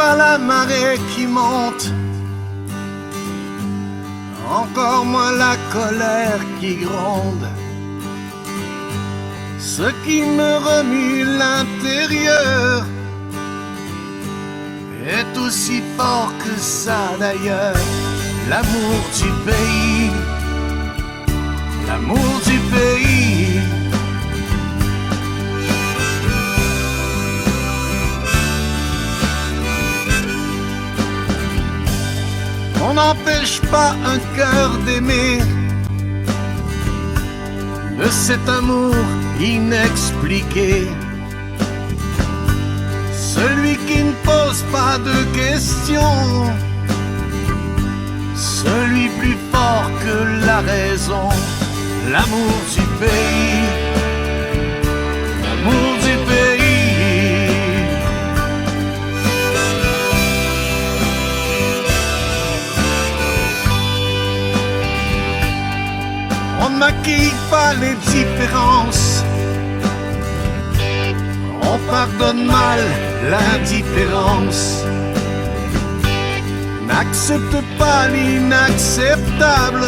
pas la marée qui monte, encore moins la colère qui gronde. Ce qui me remue l'intérieur est aussi fort que ça d'ailleurs. L'amour du pays, l'amour du pays. On n'empêche pas un cœur d'aimer de cet amour inexpliqué. Celui qui ne pose pas de questions, celui plus fort que la raison. L'amour du pays, l'amour du pays. On ne maquille pas les différences, on pardonne mal l'indifférence. N'accepte pas l'inacceptable,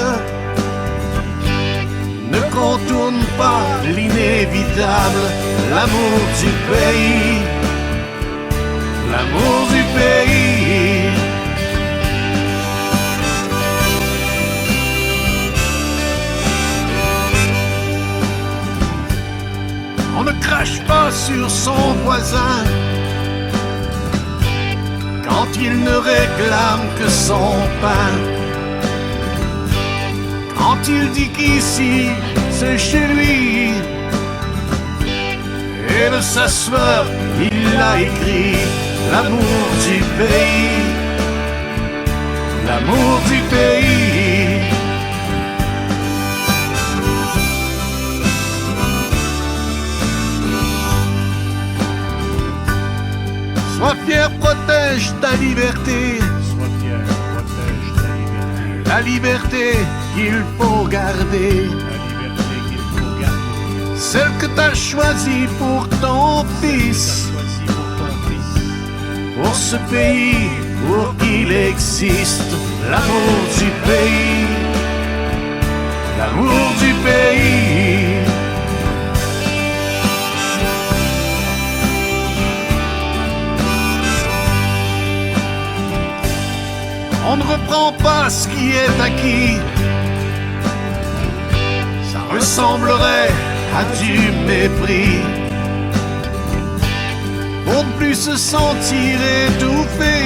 ne contourne pas l'inévitable. L'amour du pays, l'amour du pays. On ne crache pas sur son voisin quand il ne réclame que son pain. Quand il dit qu'ici c'est chez lui, et de sa sueur il a écrit l'amour du pays, l'amour du pays. Sois fier, protège ta liberté. Sois fier, protège ta liberté. La liberté qu'il faut garder. La liberté qu'il faut garder. Celle que t'as choisie pour ton fils. Choisis pour ton fils. Pour ce pays, pour qu'il existe. L'amour du pays. L'amour du pays. On ne reprend pas ce qui est acquis, ça ressemblerait à du mépris. Pour ne plus se sentir étouffé,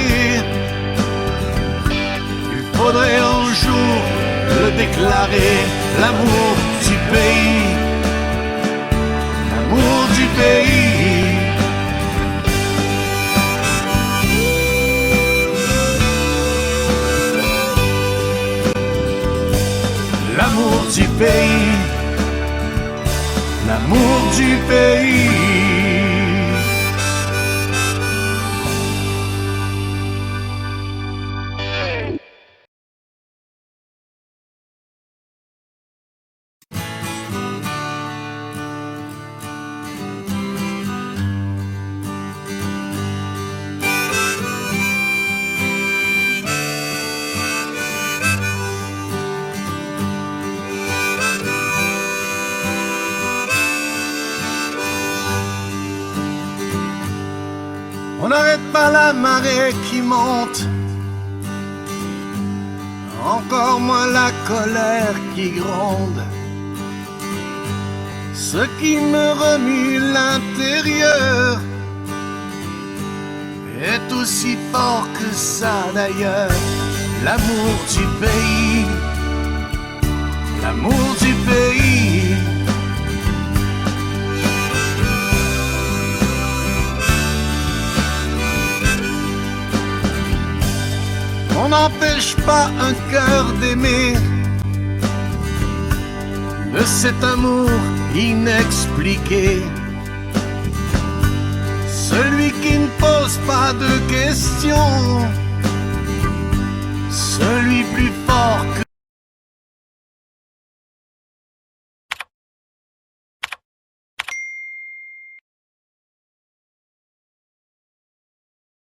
il faudrait un jour le déclarer. L'amour du pays, l'amour du pays. L'amour du pays, l'amour du pays. On n'arrête pas la marée qui monte, encore moins la colère qui gronde. Ce qui me remue l'intérieur est aussi fort que ça d'ailleurs. L'amour du pays, l'amour du pays. On n'empêche pas un cœur d'aimer de cet amour inexpliqué. Celui qui ne pose pas de questions, celui plus fort